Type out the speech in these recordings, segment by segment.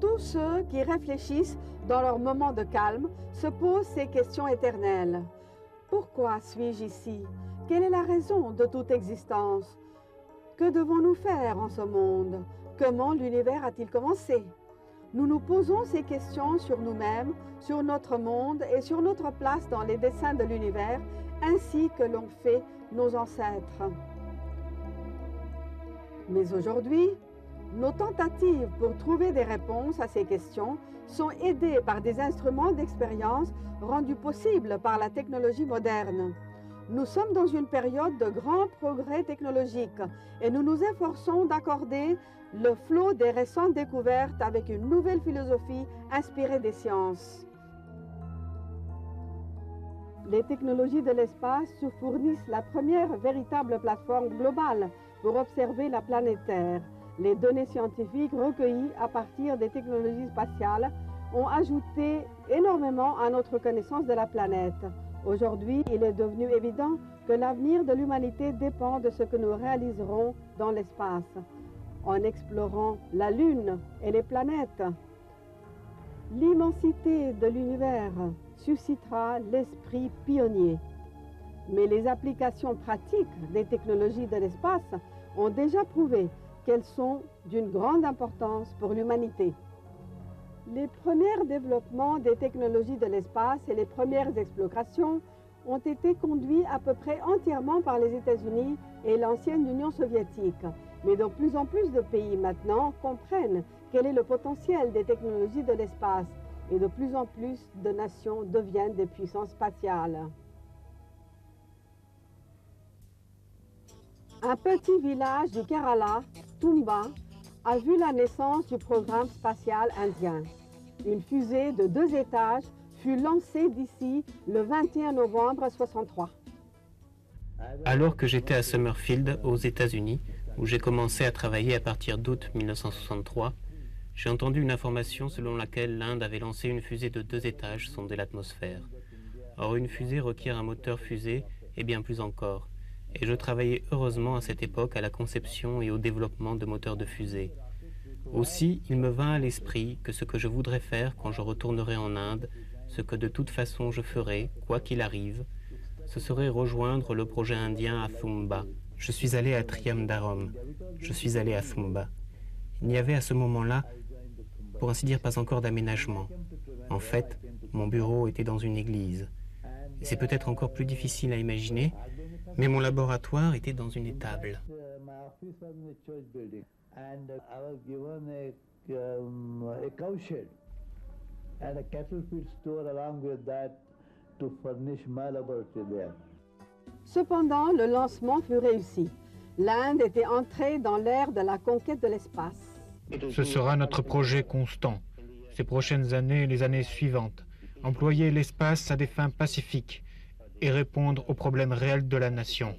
Tous ceux qui réfléchissent dans leur moment de calme se posent ces questions éternelles. Pourquoi suis-je ici? Quelle est la raison de toute existence? Que devons-nous faire en ce monde? Comment l'univers a-t-il commencé? Nous nous posons ces questions sur nous-mêmes, sur notre monde et sur notre place dans les desseins de l'univers, ainsi que l'ont fait nos ancêtres. Mais aujourd'hui, nos tentatives pour trouver des réponses à ces questions sont aidées par des instruments d'expérience rendus possibles par la technologie moderne. Nous sommes dans une période de grands progrès technologiques et nous nous efforçons d'accorder le flot des récentes découvertes avec une nouvelle philosophie inspirée des sciences. Les technologies de l'espace nous fournissent la première véritable plateforme globale pour observer la planète Terre. Les données scientifiques recueillies à partir des technologies spatiales ont ajouté énormément à notre connaissance de la planète. Aujourd'hui, il est devenu évident que l'avenir de l'humanité dépend de ce que nous réaliserons dans l'espace, en explorant la Lune et les planètes. L'immensité de l'univers suscitera l'esprit pionnier. Mais les applications pratiques des technologies de l'espace ont déjà prouvé qu'elles sont d'une grande importance pour l'humanité. Les premiers développements des technologies de l'espace et les premières explorations ont été conduits à peu près entièrement par les États-Unis et l'ancienne Union soviétique. Mais de plus en plus de pays maintenant comprennent quel est le potentiel des technologies de l'espace et de plus en plus de nations deviennent des puissances spatiales. Un petit village du Kerala, Tumba, a vu la naissance du programme spatial indien. Une fusée de 2 étages fut lancée d'ici le 21 novembre 1963. Alors que j'étais à Summerfield, aux États-Unis, où j'ai commencé à travailler à partir d'août 1963, j'ai entendu une information selon laquelle l'Inde avait lancé une fusée de 2 étages sonder l'atmosphère. Or, une fusée requiert un moteur fusée et bien plus encore. Et je travaillais heureusement à cette époque à la conception et au développement de moteurs de fusée. Aussi, il me vint à l'esprit que ce que je voudrais faire quand je retournerai en Inde, ce que de toute façon je ferai, quoi qu'il arrive, ce serait rejoindre le projet indien à Thumba. Je suis allé à Triamdaram, je suis allé à Thumba. Il n'y avait à ce moment-là, pour ainsi dire, pas encore d'aménagement. En fait, mon bureau était dans une église. Et c'est peut-être encore plus difficile à imaginer, mais mon laboratoire était dans une étable. Cependant, le lancement fut réussi. L'Inde était entrée dans l'ère de la conquête de l'espace. Ce sera notre projet constant, ces prochaines années et les années suivantes. Employer l'espace à des fins pacifiques et répondre aux problèmes réels de la nation.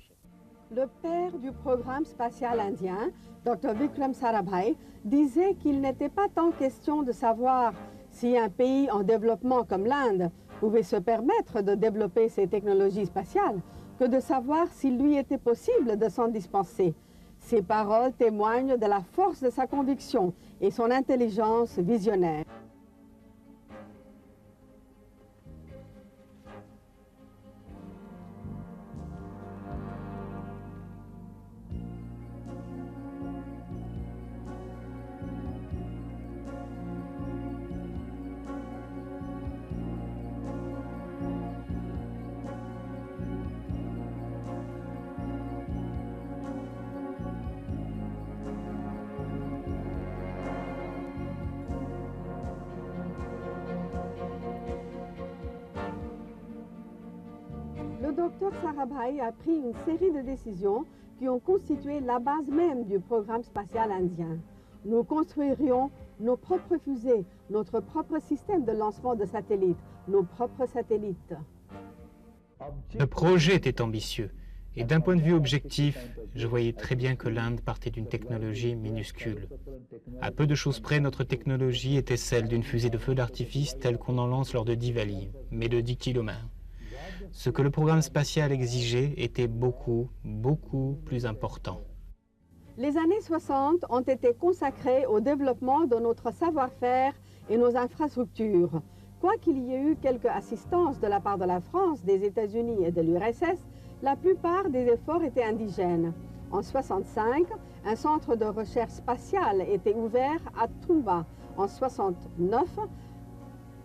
Le père du programme spatial indien, Dr. Vikram Sarabhai, disait qu'il n'était pas tant question de savoir si un pays en développement comme l'Inde pouvait se permettre de développer ses technologies spatiales que de savoir s'il lui était possible de s'en dispenser. Ces paroles témoignent de la force de sa conviction et son intelligence visionnaire. Le docteur Sarabhai a pris une série de décisions qui ont constitué la base même du programme spatial indien. Nous construirions nos propres fusées, notre propre système de lancement de satellites, nos propres satellites. Le projet était ambitieux. Et d'un point de vue objectif, je voyais très bien que l'Inde partait d'une technologie minuscule. À peu de choses près, notre technologie était celle d'une fusée de feu d'artifice telle qu'on en lance lors de Diwali, mais de 10 km. Ce que le programme spatial exigeait était beaucoup plus important. Les années 60 ont été consacrées au développement de notre savoir-faire et nos infrastructures. Quoiqu'il y ait eu quelques assistances de la part de la France, des États-Unis et de l'URSS, la plupart des efforts étaient indigènes. En 1965, un centre de recherche spatiale était ouvert à Tumba. En 1969,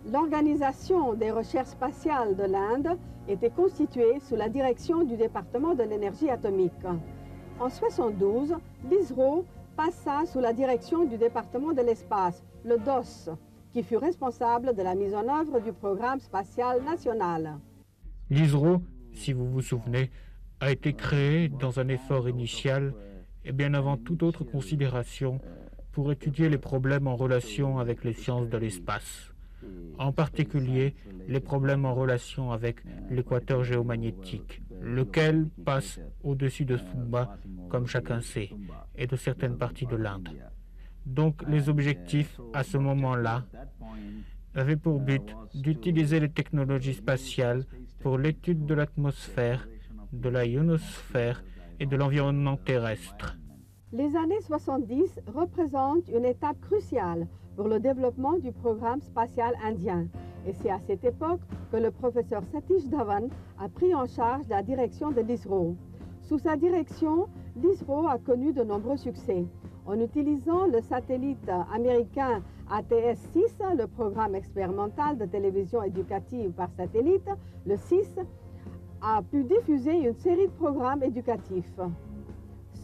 l'Organisation des recherches spatiales de l'Inde était constituée sous la direction du département de l'énergie atomique. En 1972, l'ISRO passa sous la direction du département de l'espace, le DOS, qui fut responsable de la mise en œuvre du programme spatial national. L'ISRO, si vous vous souvenez, a été créé dans un effort initial et bien avant toute autre considération pour étudier les problèmes en relation avec les sciences de l'espace. En particulier, les problèmes en relation avec l'équateur géomagnétique, lequel passe au-dessus de Sumba, comme chacun sait, et de certaines parties de l'Inde. Donc, les objectifs, à ce moment-là, avaient pour but d'utiliser les technologies spatiales pour l'étude de l'atmosphère, de la ionosphère et de l'environnement terrestre. Les années 70 représentent une étape cruciale pour le développement du programme spatial indien. Et c'est à cette époque que le professeur Satish Dhawan a pris en charge la direction de l'ISRO. Sous sa direction, l'ISRO a connu de nombreux succès. En utilisant le satellite américain ATS-6, le programme expérimental de télévision éducative par satellite, le 6, a pu diffuser une série de programmes éducatifs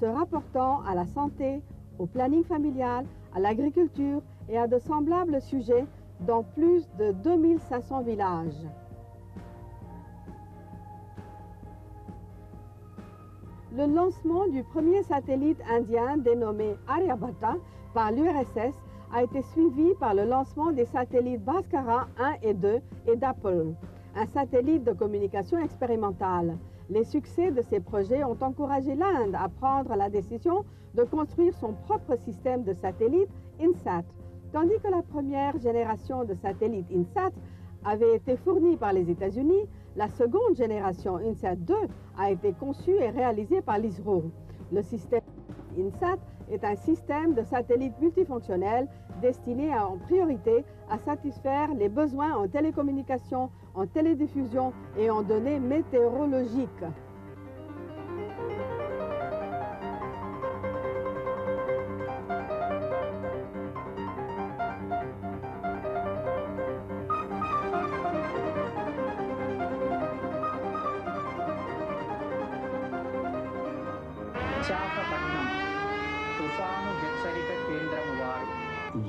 se rapportant à la santé, au planning familial, à l'agriculture et à de semblables sujets dans plus de 2500 villages. Le lancement du premier satellite indien dénommé Aryabhata par l'URSS a été suivi par le lancement des satellites Bhaskara 1 et 2 et d'Apple, un satellite de communication expérimentale. Les succès de ces projets ont encouragé l'Inde à prendre la décision de construire son propre système de satellites INSAT, tandis que la première génération de satellites INSAT avait été fournie par les États-Unis. La seconde génération INSAT 2 a été conçue et réalisée par l'ISRO. Le système INSAT est un système de satellites multifonctionnels destiné en priorité à satisfaire les besoins en télécommunications, en télédiffusion et en données météorologiques.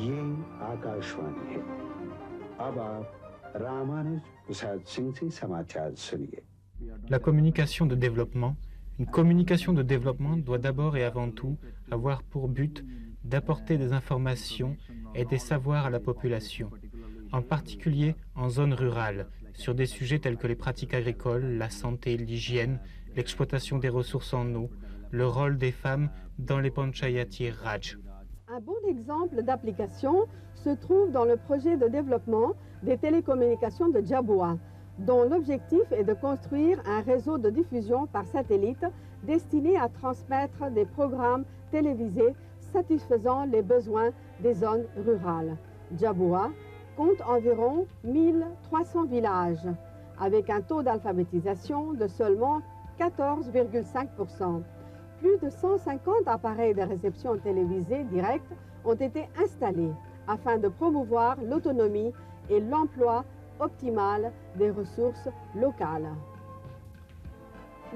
ये आकाशवाणी है। अब आप रामानुज प्रसाद सिंह से समाचार सुनिए। La communication de développement. Une communication de développement doit d'abord et avant tout avoir pour but d'apporter des informations et des savoirs à la population, en particulier en zone rurale, sur des sujets tels que les pratiques agricoles, la santé, l'hygiène, l'exploitation des ressources en eau, le rôle des femmes dans les Panchayati Raj. Un bon exemple d'application se trouve dans le projet de développement des télécommunications de Jhabua, dont l'objectif est de construire un réseau de diffusion par satellite destiné à transmettre des programmes télévisés satisfaisant les besoins des zones rurales. Jhabua compte environ 1300 villages, avec un taux d'alphabétisation de seulement 14,5%. Plus de 150 appareils de réception télévisée directe ont été installés afin de promouvoir l'autonomie et l'emploi optimal des ressources locales.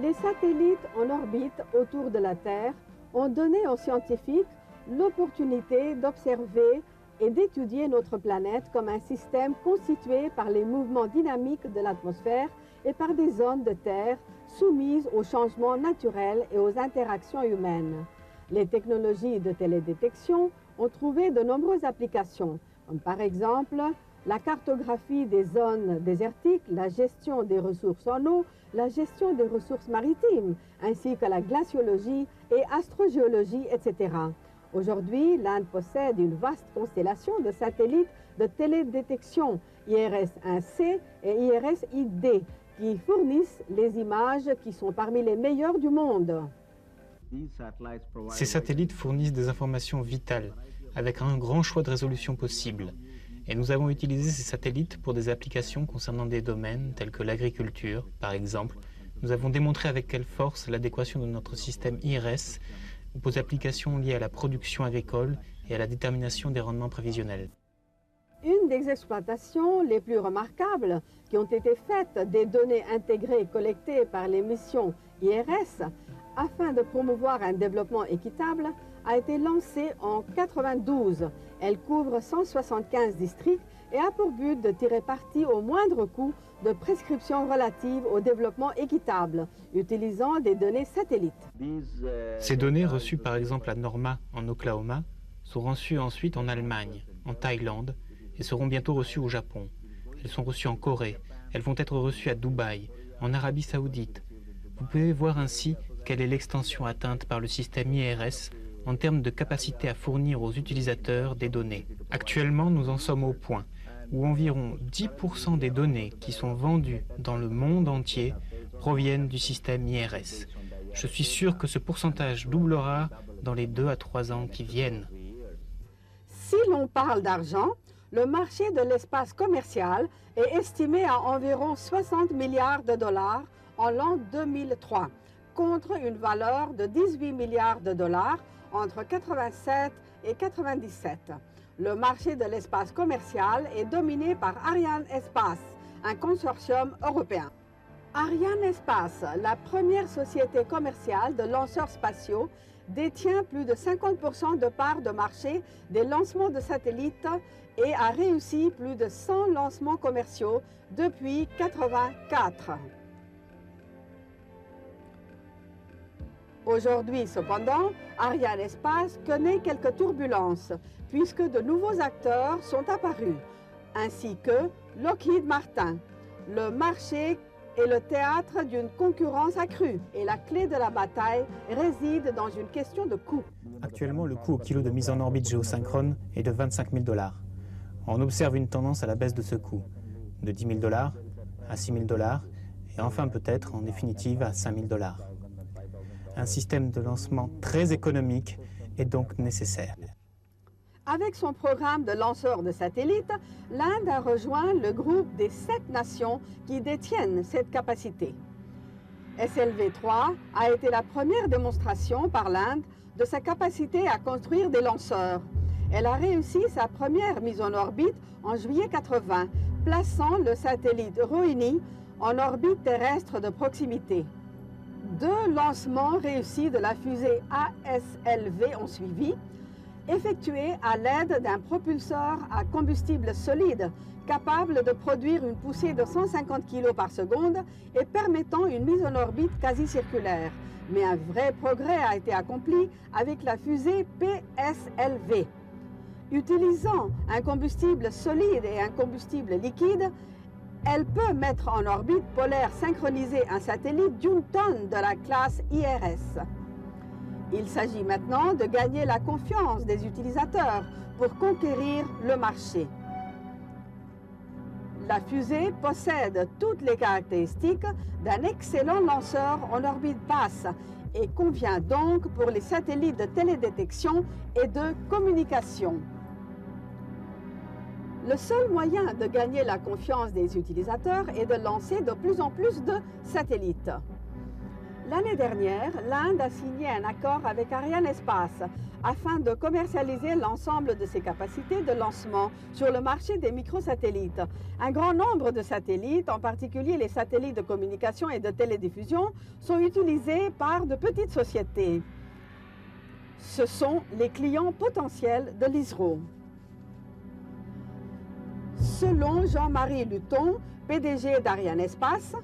Les satellites en orbite autour de la Terre ont donné aux scientifiques l'opportunité d'observer et d'étudier notre planète comme un système constitué par les mouvements dynamiques de l'atmosphère et par des zones de terre soumises aux changements naturels et aux interactions humaines. Les technologies de télédétection ont trouvé de nombreuses applications, comme par exemple la cartographie des zones désertiques, la gestion des ressources en eau, la gestion des ressources maritimes, ainsi que la glaciologie et astrogéologie, etc. Aujourd'hui, l'Inde possède une vaste constellation de satellites de télédétection, IRS-1C et IRS-ID, qui fournissent les images qui sont parmi les meilleures du monde. Ces satellites fournissent des informations vitales, avec un grand choix de résolution possible. Et nous avons utilisé ces satellites pour des applications concernant des domaines tels que l'agriculture, par exemple. Nous avons démontré avec quelle force l'adéquation de notre système IRS aux applications liées à la production agricole et à la détermination des rendements prévisionnels. Une des exploitations les plus remarquables qui ont été faites des données intégrées collectées par les missions IRS afin de promouvoir un développement équitable a été lancée en 1992. Elle couvre 175 districts et a pour but de tirer parti au moindre coût de prescriptions relatives au développement équitable, utilisant des données satellites. Ces données reçues par exemple à Norma en Oklahoma sont reçues ensuite en Allemagne, en Thaïlande et seront bientôt reçues au Japon. Elles sont reçues en Corée, elles vont être reçues à Dubaï, en Arabie Saoudite. Vous pouvez voir ainsi quelle est l'extension atteinte par le système IRS en termes de capacité à fournir aux utilisateurs des données. Actuellement, nous en sommes au point où environ 10% des données qui sont vendues dans le monde entier proviennent du système IRS. Je suis sûr que ce pourcentage doublera dans les 2 à 3 ans qui viennent. Si l'on parle d'argent, le marché de l'espace commercial est estimé à environ 60 milliards de dollars en l'an 2003, contre une valeur de 18 milliards de dollars entre 1987 et 1997. Le marché de l'espace commercial est dominé par Arianespace, un consortium européen. Arianespace, la première société commerciale de lanceurs spatiaux, détient plus de 50% de parts de marché des lancements de satellites et a réussi plus de 100 lancements commerciaux depuis 1984. Aujourd'hui, cependant, Arianespace connaît quelques turbulences, puisque de nouveaux acteurs sont apparus, ainsi que Lockheed Martin. Le marché est le théâtre d'une concurrence accrue, et la clé de la bataille réside dans une question de coût. Actuellement, le coût au kilo de mise en orbite géosynchrone est de 25 000 $. On observe une tendance à la baisse de ce coût, de 10 000 $ à 6 000 $, et enfin peut-être en définitive à 5 000 $. Un système de lancement très économique est donc nécessaire. Avec son programme de lanceurs de satellites, l'Inde a rejoint le groupe des 7 nations qui détiennent cette capacité. SLV-3 a été la première démonstration par l'Inde de sa capacité à construire des lanceurs. Elle a réussi sa première mise en orbite en juillet 1980, plaçant le satellite Rohini en orbite terrestre de proximité. 2 lancements réussis de la fusée ASLV ont suivi, effectués à l'aide d'un propulseur à combustible solide capable de produire une poussée de 150 kg par seconde et permettant une mise en orbite quasi circulaire. Mais un vrai progrès a été accompli avec la fusée PSLV. Utilisant un combustible solide et un combustible liquide, elle peut mettre en orbite polaire synchronisée un satellite d'1 tonne de la classe IRS. Il s'agit maintenant de gagner la confiance des utilisateurs pour conquérir le marché. La fusée possède toutes les caractéristiques d'un excellent lanceur en orbite basse et convient donc pour les satellites de télédétection et de communication. Le seul moyen de gagner la confiance des utilisateurs est de lancer de plus en plus de satellites. L'année dernière, l'Inde a signé un accord avec Arianespace afin de commercialiser l'ensemble de ses capacités de lancement sur le marché des microsatellites. Un grand nombre de satellites, en particulier les satellites de communication et de télédiffusion, sont utilisés par de petites sociétés. Ce sont les clients potentiels de l'ISRO. Selon Jean-Marie Luton, PDG d'Arianespace,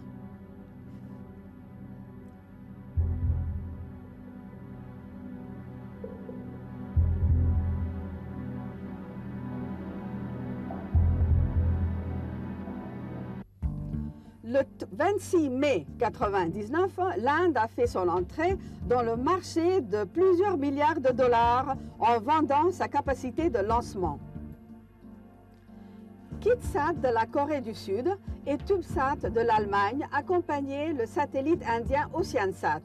le 26 mai 1999, l'Inde a fait son entrée dans le marché de plusieurs milliards de dollars en vendant sa capacité de lancement. KitSat de la Corée du Sud et TubeSat de l'Allemagne accompagnaient le satellite indien Oceansat.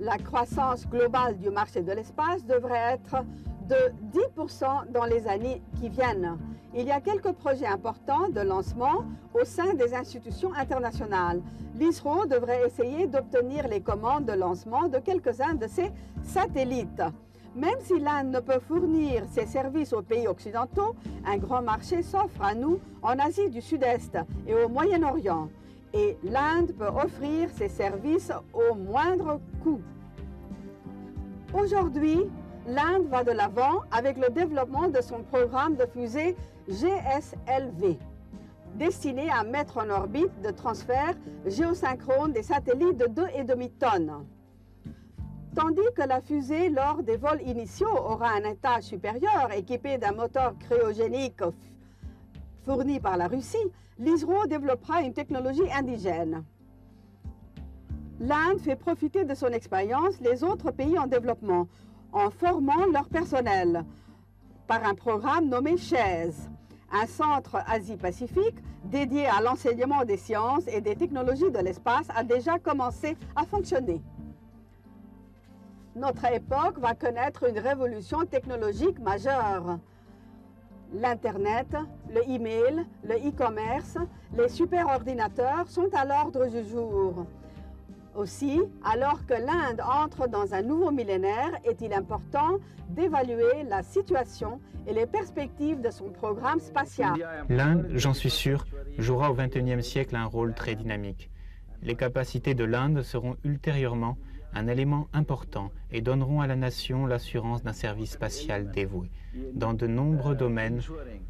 La croissance globale du marché de l'espace devrait être de 10% dans les années qui viennent. Il y a quelques projets importants de lancement au sein des institutions internationales. L'ISRO devrait essayer d'obtenir les commandes de lancement de quelques-uns de ces satellites. Même si l'Inde ne peut fournir ses services aux pays occidentaux, un grand marché s'offre à nous en Asie du Sud-Est et au Moyen-Orient. Et l'Inde peut offrir ses services au moindre coût. Aujourd'hui, l'Inde va de l'avant avec le développement de son programme de fusée GSLV, destiné à mettre en orbite de transfert géosynchrone des satellites de 2,5 tonnes. Tandis que la fusée, lors des vols initiaux, aura un étage supérieur équipé d'un moteur cryogénique fourni par la Russie, l'ISRO développera une technologie indigène. L'Inde fait profiter de son expérience les autres pays en développement en formant leur personnel par un programme nommé CHAISE, un centre Asie-Pacifique dédié à l'enseignement des sciences et des technologies de l'espace a déjà commencé à fonctionner. Notre époque va connaître une révolution technologique majeure. L'Internet, le e-mail, le e-commerce, les superordinateurs sont à l'ordre du jour. Aussi, alors que l'Inde entre dans un nouveau millénaire, est-il important d'évaluer la situation et les perspectives de son programme spatial. L'Inde, j'en suis sûr, jouera au XXIe siècle un rôle très dynamique. Les capacités de l'Inde seront ultérieurement un élément important et donneront à la nation l'assurance d'un service spatial dévoué. Dans de nombreux domaines,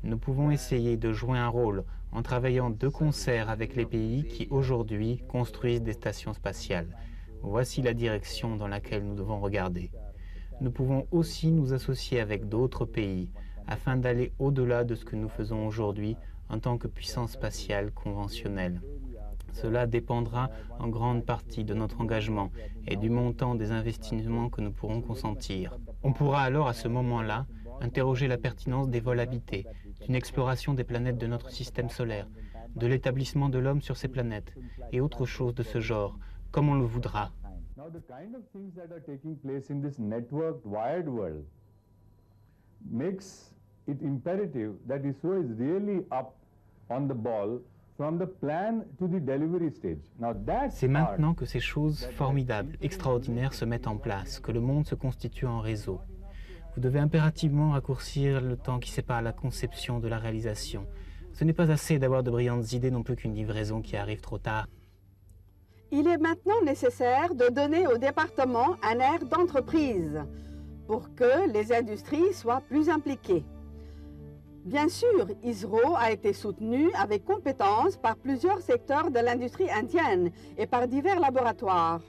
nous pouvons essayer de jouer un rôle en travaillant de concert avec les pays qui aujourd'hui construisent des stations spatiales. Voici la direction dans laquelle nous devons regarder. Nous pouvons aussi nous associer avec d'autres pays afin d'aller au-delà de ce que nous faisons aujourd'hui en tant que puissance spatiale conventionnelle. Cela dépendra en grande partie de notre engagement et du montant des investissements que nous pourrons consentir. On pourra alors à ce moment-là interroger la pertinence des vols habités, d'une exploration des planètes de notre système solaire, de l'établissement de l'homme sur ces planètes et autres choses de ce genre, comme on le voudra. Now, the kind of things that are taking place in this networked, wired world makes it imperative that ISRO is really up on the ball from the plan to the delivery stage. Now, c'est maintenant que ces choses formidables, extraordinaires se mettent en place, que le monde se constitue en réseau. Vous devez impérativement raccourcir le temps qui sépare la conception de la réalisation. Ce n'est pas assez d'avoir de brillantes idées non plus qu'une livraison qui arrive trop tard. Il est maintenant nécessaire de donner au département un air d'entreprise pour que les industries soient plus impliquées. Bien sûr, ISRO a été soutenu avec compétence par plusieurs secteurs de l'industrie indienne et par divers laboratoires.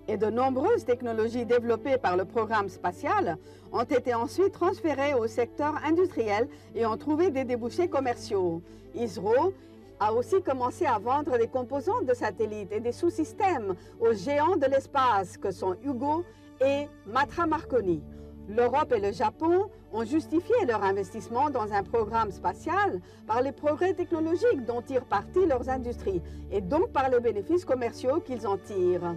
Et de nombreuses technologies développées par le programme spatial ont été ensuite transférées au secteur industriel et ont trouvé des débouchés commerciaux. ISRO a aussi commencé à vendre des composants de satellites et des sous-systèmes aux géants de l'espace que sont Hugo et Matra Marconi. L'Europe et le Japon ont justifié leur investissement dans un programme spatial par les progrès technologiques dont tirent parti leurs industries et donc par les bénéfices commerciaux qu'ils en tirent.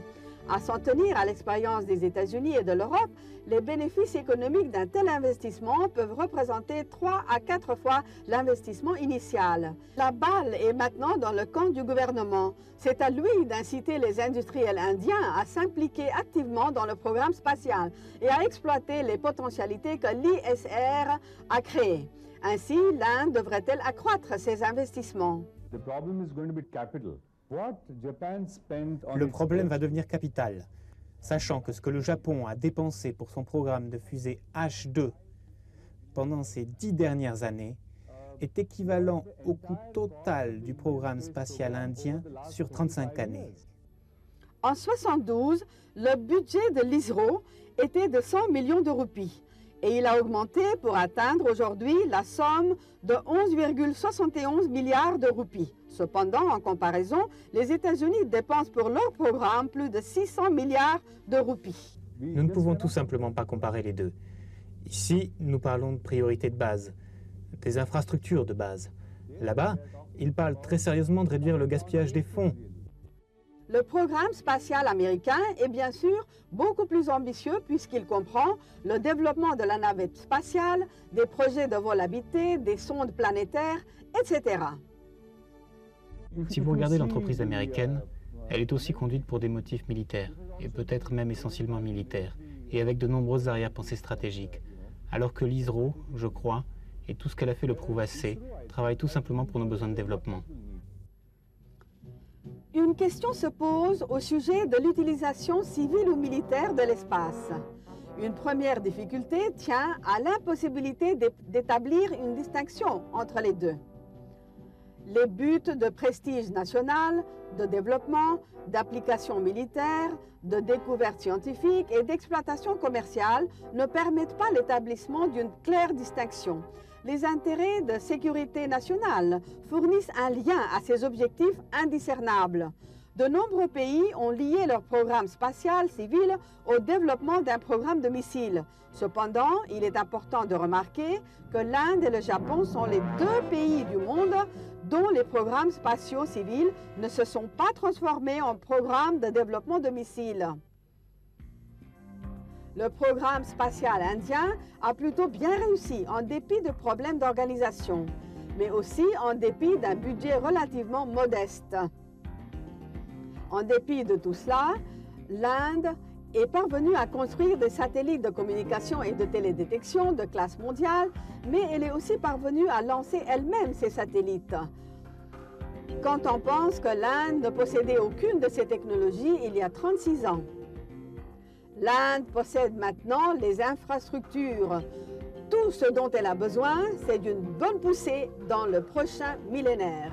À s'en tenir à l'expérience des États-Unis et de l'Europe, les bénéfices économiques d'un tel investissement peuvent représenter 3 à 4 fois l'investissement initial. La balle est maintenant dans le camp du gouvernement. C'est à lui d'inciter les industriels indiens à s'impliquer activement dans le programme spatial et à exploiter les potentialités que l'ISR a créées. Ainsi, l'Inde devrait-elle accroître ses investissements. Le problème va devenir capital, sachant que ce que le Japon a dépensé pour son programme de fusée H2 pendant ces 10 dernières années est équivalent au coût total du programme spatial indien sur 35 années. En 1972, le budget de l'ISRO était de 100 millions de roupies et il a augmenté pour atteindre aujourd'hui la somme de 11,71 milliards de roupies. Cependant, en comparaison, les États-Unis dépensent pour leur programme plus de 600 milliards de roupies. Nous ne pouvons tout simplement pas comparer les deux. Ici, nous parlons de priorités de base, des infrastructures de base. Là-bas, ils parlent très sérieusement de réduire le gaspillage des fonds. Le programme spatial américain est bien sûr beaucoup plus ambitieux puisqu'il comprend le développement de la navette spatiale, des projets de vol habité, des sondes planétaires, etc. Si vous regardez l'entreprise américaine, elle est aussi conduite pour des motifs militaires, et peut-être même essentiellement militaires, et avec de nombreuses arrière-pensées stratégiques, alors que l'ISRO, je crois, et tout ce qu'elle a fait le prouve assez, travaille tout simplement pour nos besoins de développement. Une question se pose au sujet de l'utilisation civile ou militaire de l'espace. Une première difficulté tient à l'impossibilité d'établir une distinction entre les deux. Les buts de prestige national, de développement, d'application militaire, de découverte scientifique et d'exploitation commerciale ne permettent pas l'établissement d'une claire distinction. Les intérêts de sécurité nationale fournissent un lien à ces objectifs indiscernables. De nombreux pays ont lié leur programme spatial civil au développement d'un programme de missiles. Cependant, il est important de remarquer que l'Inde et le Japon sont les deux pays du monde dont les programmes spatiaux civils ne se sont pas transformés en programmes de développement de missiles. Le programme spatial indien a plutôt bien réussi en dépit de problèmes d'organisation, mais aussi en dépit d'un budget relativement modeste. En dépit de tout cela, l'Inde est parvenue à construire des satellites de communication et de télédétection de classe mondiale, mais elle est aussi parvenue à lancer elle-même ses satellites. Quand on pense que l'Inde ne possédait aucune de ces technologies il y a 36 ans. L'Inde possède maintenant les infrastructures. Tout ce dont elle a besoin, c'est d'une bonne poussée dans le prochain millénaire.